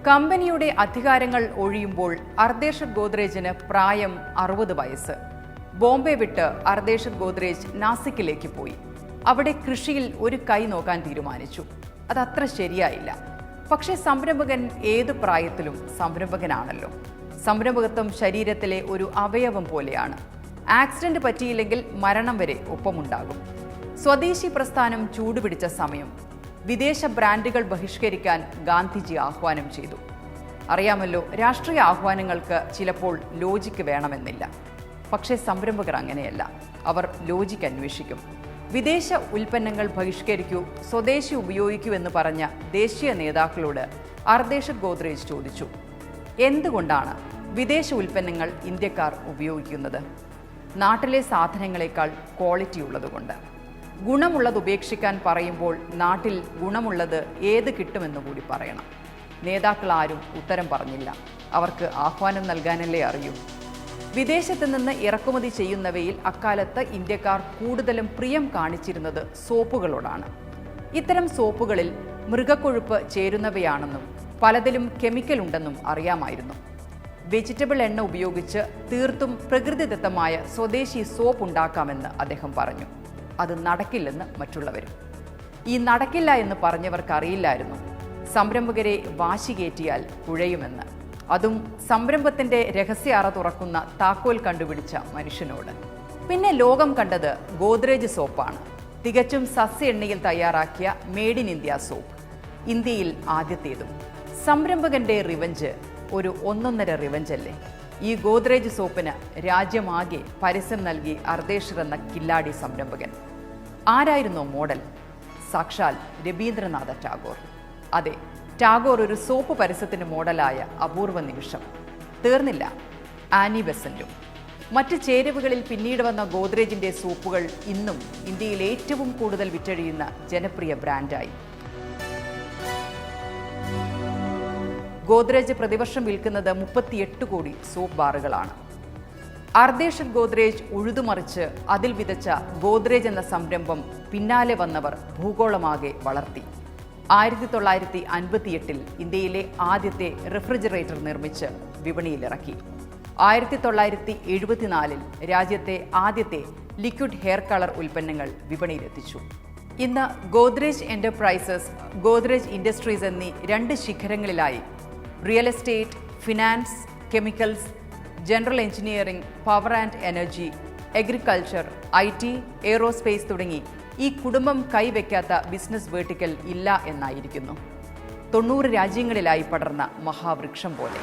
കമ്പനിയുടെ അധികാരങ്ങൾ ഒഴിയുമ്പോൾ അർദേശ് ഗോദ്രേജിന് പ്രായം 60 വയസ്സ്. ബോംബെ വിട്ട് അർദേശ് ഗോദ്രേജ് നാസിക്കിലേക്ക് പോയി. അവിടെ കൃഷിയിൽ ഒരു കൈ നോക്കാൻ തീരുമാനിച്ചു. അതത്ര ശരിയായില്ല. പക്ഷേ സംരംഭകൻ ഏതു പ്രായത്തിലും സംരംഭകനാണല്ലോ. സംരംഭകത്വം ശരീരത്തിലെ ഒരു അവയവം പോലെയാണ്. ആക്സിഡന്റ് പറ്റിയില്ലെങ്കിൽ മരണം വരെ ഒപ്പമുണ്ടാകും. സ്വദേശി പ്രസ്ഥാനം ചൂടുപിടിച്ച സമയം വിദേശ ബ്രാൻഡുകൾ ബഹിഷ്കരിക്കാൻ ഗാന്ധിജി ആഹ്വാനം ചെയ്തു. അറിയാമല്ലോ, രാഷ്ട്രീയ ആഹ്വാനങ്ങൾക്ക് ചിലപ്പോൾ ലോജിക്ക് വേണമെന്നില്ല. പക്ഷേ സംരംഭകർ അങ്ങനെയല്ല. അവർ ലോജിക്ക് അന്വേഷിക്കും. വിദേശ ഉൽപ്പന്നങ്ങൾ ബഹിഷ്കരിക്കൂ, സ്വദേശി ഉപയോഗിക്കൂ എന്ന് പറഞ്ഞ ദേശീയ നേതാക്കളോട് അർദേശ് ഗോദ്രേജ് ചോദിച്ചു, എന്തുകൊണ്ടാണ് വിദേശ ഉൽപ്പന്നങ്ങൾ ഇന്ത്യക്കാർ ഉപയോഗിക്കുന്നത്? നാട്ടിലെ സാധനങ്ങളെക്കാൾ ക്വാളിറ്റി ഉള്ളതുകൊണ്ട്. ഗുണമുള്ളത് ഉപേക്ഷിക്കാൻ പറയുമ്പോൾ നാട്ടിൽ ഗുണമുള്ളത് ഏത് കിട്ടുമെന്ന് കൂടി പറയണം. നേതാക്കൾ ആരും ഉത്തരം പറഞ്ഞില്ല. അവർക്ക് ആഹ്വാനം നൽകാനല്ലേ അറിയൂ. വിദേശത്ത് നിന്ന് ഇറക്കുമതി ചെയ്യുന്നവയിൽ അക്കാലത്ത് ഇന്ത്യക്കാർ കൂടുതലും പ്രിയം കാണിച്ചിരുന്നത് സോപ്പുകളോടാണ്. ഇത്തരം സോപ്പുകളിൽ മൃഗക്കൊഴുപ്പ് ചേരുന്നവയാണെന്നും പലതിലും കെമിക്കൽ ഉണ്ടെന്നും അറിയാമായിരുന്നു. വെജിറ്റബിൾ എണ്ണ ഉപയോഗിച്ച് തീർത്തും പ്രകൃതിദത്തമായ സ്വദേശി സോപ്പ് ഉണ്ടാക്കാമെന്ന് അദ്ദേഹം പറഞ്ഞു. അത് നടക്കില്ലെന്ന് മറ്റുള്ളവരും. ഈ നടക്കില്ല എന്ന് പറഞ്ഞവർക്ക് അറിയില്ലായിരുന്നു സംരംഭകരെ വാശി കയറ്റിയാൽ കുഴയുമെന്ന്. അതും സംരംഭത്തിന്റെ രഹസ്യ അറ തുറക്കുന്ന താക്കോൽ കണ്ടുപിടിച്ച മനുഷ്യനോട്. പിന്നെ ലോകം കണ്ടത് ഗോദ്രേജ് സോപ്പാണ്. തികച്ചും സസ്യ എണ്ണയിൽ തയ്യാറാക്കിയ മെയ്ഡ് ഇൻ ഇന്ത്യ സോപ്പ്. ഇന്ത്യയിൽ ആദ്യത്തേതും. സംരംഭകന്റെ റിവഞ്ച് ഒരു ഒന്നൊന്നര റിവഞ്ചല്ലേ. ഈ ഗോദ്രേജ് സോപ്പിന് രാജ്യമാകെ പരസ്യം നൽകി അർദേശ് എന്ന കില്ലാടി സംരംഭകൻ. ആരായിരുന്നു മോഡൽ? സാക്ഷാൽ രവീന്ദ്രനാഥ ടാഗോർ. അതെ, ടാഗോർ ഒരു സോപ്പ് പരസ്യത്തിന് മോഡലായ അപൂർവ നിമിഷം. തീർന്നില്ല, ആനി ബെസന്റും. മറ്റ് ചേരുവകളിൽ പിന്നീട് വന്ന ഗോദ്രേജിന്റെ സോപ്പുകൾ ഇന്നും ഇന്ത്യയിൽ ഏറ്റവും കൂടുതൽ വിറ്റഴിയുന്ന ജനപ്രിയ ബ്രാൻഡായി. ഗോദ്രേജ് പ്രതിവർഷം വിൽക്കുന്നത് 38 കോടി സോപ്പ് ബാറുകളാണ്. അർദേശ് ഗോദ്രേജ് ഉഴുതുമറിച്ച് അതിൽ വിതച്ച ഗോദ്രേജ് എന്ന സംരംഭം പിന്നാലെ വന്നവർ ഭൂഗോളമാകെ വളർത്തി. 1958 ഇന്ത്യയിലെ ആദ്യത്തെ റെഫ്രിജറേറ്റർ നിർമ്മിച്ച് വിപണിയിലിറക്കി. 1974 രാജ്യത്തെ ആദ്യത്തെ ലിക്വിഡ് ഹെയർ കളർ ഉൽപ്പന്നങ്ങൾ വിപണിയിലെത്തിച്ചു. ഇന്ന് ഗോദ്രേജ് എന്റർപ്രൈസസ്, ഗോദ്രേജ് ഇൻഡസ്ട്രീസ് എന്നീ 2 ശിഖരങ്ങളിലായി real estate, finance, chemicals, general engineering, power and energy, agriculture, IT, aerospace തുടങ്ങി ഈ കുടുംബം കൈവയ്ക്കാത്ത ബിസിനസ് വേർട്ടിക്കൽ ഇല്ല എന്നായിരിക്കുന്നു. 90 രാജ്യങ്ങളിലായി പടർന്ന മഹാവൃക്ഷം പോലെ.